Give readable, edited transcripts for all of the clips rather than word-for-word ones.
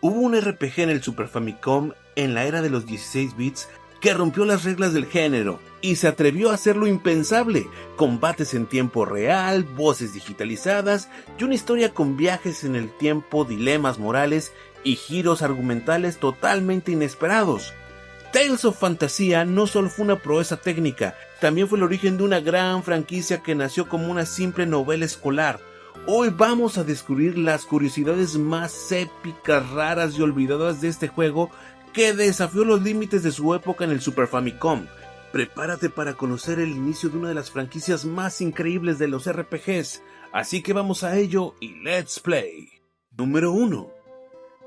Hubo un RPG en el Super Famicom en la era de los 16 bits que rompió las reglas del género y se atrevió a hacer lo impensable: combates en tiempo real, voces digitalizadas y una historia con viajes en el tiempo, dilemas morales y giros argumentales totalmente inesperados. Tales of Fantasia no solo fue una proeza técnica, también fue el origen de una gran franquicia que nació como una simple novela escolar. Hoy vamos a descubrir las curiosidades más épicas, raras y olvidadas de este juego que desafió los límites de su época en el Super Famicom. Prepárate para conocer el inicio de una de las franquicias más increíbles de los RPGs, así que vamos a ello y let's play. Número 1.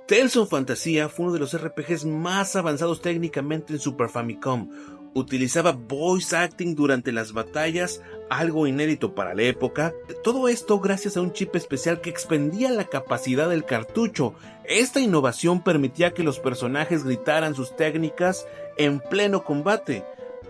Tales of Fantasia fue uno de los RPGs más avanzados técnicamente en Super Famicom. Utilizaba voice acting durante las batallas, algo inédito para la época. Todo esto gracias a un chip especial que expandía la capacidad del cartucho. Esta innovación permitía que los personajes gritaran sus técnicas en pleno combate.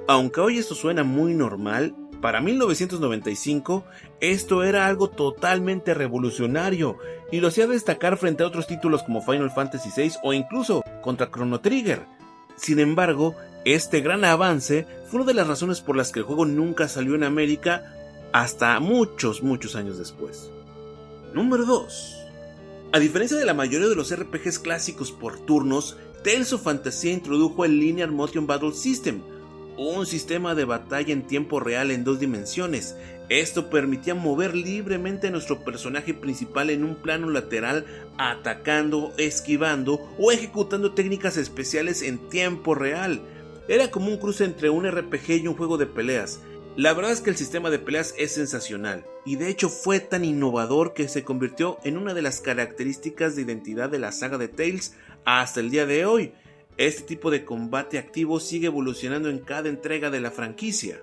Aunque hoy esto suena muy normal, para 1995 esto era algo totalmente revolucionario y lo hacía destacar frente a otros títulos como Final Fantasy VI o incluso contra Chrono Trigger. Sin embargo, este gran avance fue una de las razones por las que el juego nunca salió en América hasta muchos años después. Número 2. A diferencia de la mayoría de los RPGs clásicos por turnos, Tales of Fantasia introdujo el Linear Motion Battle System, un sistema de batalla en tiempo real en 2 dimensiones. Esto permitía mover libremente a nuestro personaje principal en un plano lateral, atacando, esquivando o ejecutando técnicas especiales en tiempo real. Era como un cruce entre un RPG y un juego de peleas. La verdad es que el sistema de peleas es sensacional, y de hecho fue tan innovador que se convirtió en una de las características de identidad de la saga de Tales hasta el día de hoy. Este tipo de combate activo sigue evolucionando en cada entrega de la franquicia.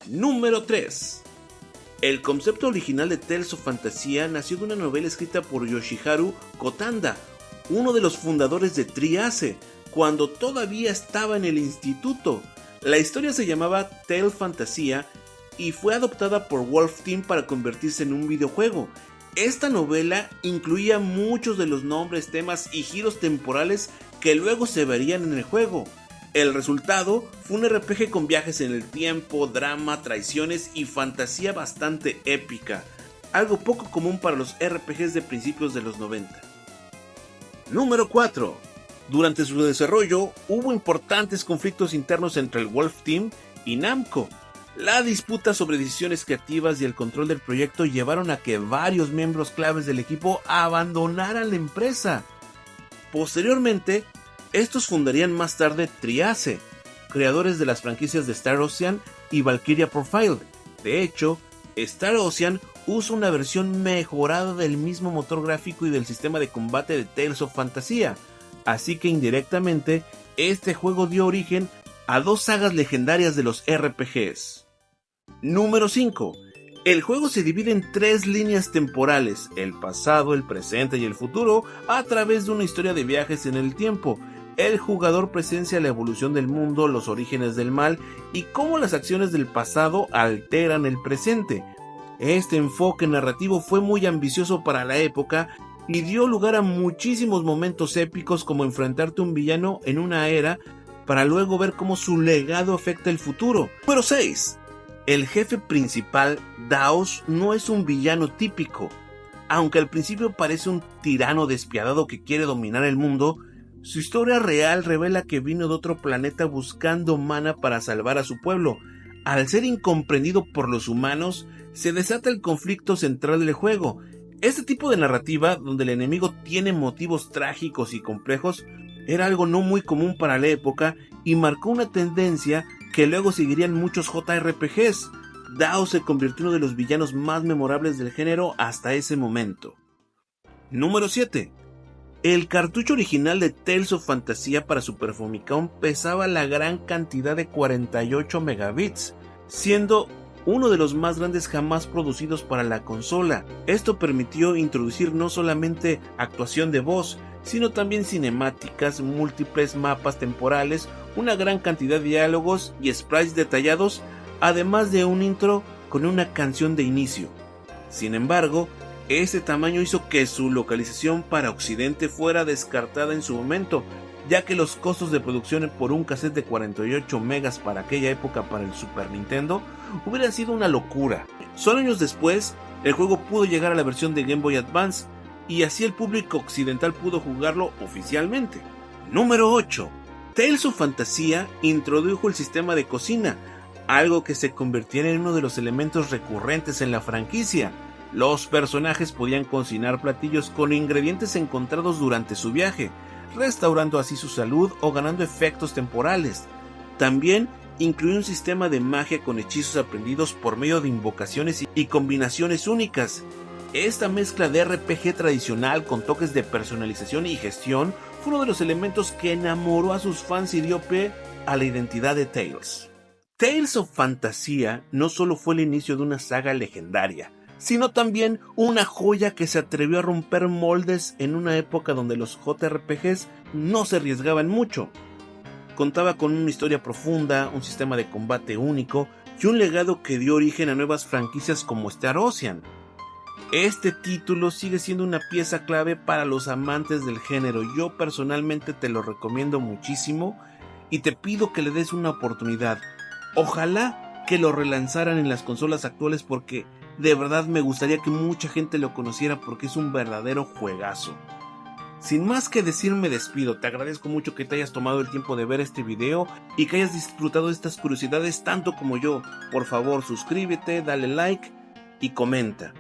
Número 3. El concepto original de Tales of Fantasia nació de una novela escrita por Yoshiharu Kotanda, uno de los fundadores de Triace, cuando todavía estaba en el instituto. La historia se llamaba Tale Fantasia y fue adoptada por Wolf Team para convertirse en un videojuego. Esta novela incluía muchos de los nombres, temas y giros temporales que luego se verían en el juego. El resultado fue un RPG con viajes en el tiempo, drama, traiciones y fantasía bastante épica, algo poco común para los RPGs de principios de los 90. Número 4. Durante su desarrollo hubo importantes conflictos internos entre el Wolf Team y Namco. La disputa sobre decisiones creativas y el control del proyecto llevaron a que varios miembros claves del equipo abandonaran la empresa. Posteriormente, estos fundarían más tarde Triace, creadores de las franquicias de Star Ocean y Valkyria Profile. De hecho, Star Ocean usa una versión mejorada del mismo motor gráfico y del sistema de combate de Tales of Fantasia, así que indirectamente este juego dio origen a 2 sagas legendarias de los RPGs. Número 5. El juego se divide en 3 líneas temporales: el pasado, el presente y el futuro, a través de una historia de viajes en el tiempo. El jugador presencia la evolución del mundo, los orígenes del mal y cómo las acciones del pasado alteran el presente. Este enfoque narrativo fue muy ambicioso para la época y dio lugar a muchísimos momentos épicos, como enfrentarte a un villano en una era para luego ver cómo su legado afecta el futuro. Número 6. El jefe principal, Daos, no es un villano típico. Aunque al principio parece un tirano despiadado que quiere dominar el mundo, su historia real revela que vino de otro planeta buscando mana para salvar a su pueblo. Al ser incomprendido por los humanos, se desata el conflicto central del juego. Este tipo de narrativa, donde el enemigo tiene motivos trágicos y complejos, era algo no muy común para la época y marcó una tendencia que luego seguirían muchos JRPGs. Daos se convirtió en uno de los villanos más memorables del género hasta ese momento. Número 7. El cartucho original de Tales of Fantasia para Super Famicom pesaba la gran cantidad de 48 megabits, siendo uno de los más grandes jamás producidos para la consola. Esto permitió introducir no solamente actuación de voz, sino también cinemáticas, múltiples mapas temporales, una gran cantidad de diálogos y sprites detallados, además de un intro con una canción de inicio. Sin embargo, Ese tamaño hizo que su localización para Occidente fuera descartada en su momento, ya que los costos de producción por un cassette de 48 megas para aquella época para el Super Nintendo hubiera sido una locura. Solo años después, el juego pudo llegar a la versión de Game Boy Advance y así el público occidental pudo jugarlo oficialmente. Número 8. Tales of Fantasia introdujo el sistema de cocina, algo que se convirtiera en uno de los elementos recurrentes en la franquicia. Los personajes podían cocinar platillos con ingredientes encontrados durante su viaje, restaurando así su salud o ganando efectos temporales. También incluye un sistema de magia con hechizos aprendidos por medio de invocaciones y combinaciones únicas. Esta mezcla de RPG tradicional con toques de personalización y gestión fue uno de los elementos que enamoró a sus fans y dio pie a la identidad de Tales. Tales of Fantasia no solo fue el inicio de una saga legendaria, sino también una joya que se atrevió a romper moldes en una época donde los JRPGs no se arriesgaban mucho. Contaba con una historia profunda, un sistema de combate único y un legado que dio origen a nuevas franquicias como Star Ocean. Este título sigue siendo una pieza clave para los amantes del género. Yo personalmente te lo recomiendo muchísimo y te pido que le des una oportunidad. Ojalá que lo relanzaran en las consolas actuales porque de verdad me gustaría que mucha gente lo conociera porque es un verdadero juegazo. Sin más que decir me despido, te agradezco mucho que te hayas tomado el tiempo de ver este video y que hayas disfrutado de estas curiosidades tanto como yo. Por favor suscríbete, dale like y comenta.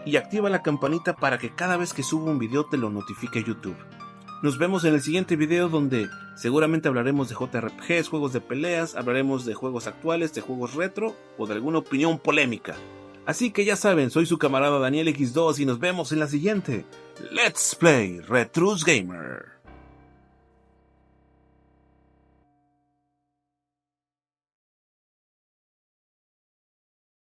Y activa la campanita para que cada vez que suba un video te lo notifique YouTube. Nos vemos en el siguiente video donde seguramente hablaremos de JRPGs, juegos de peleas, hablaremos de juegos actuales, de juegos retro o de alguna opinión polémica. Así que ya saben, soy su camarada Daniel X2 y nos vemos en la siguiente. Let's Play Retrus Gamer.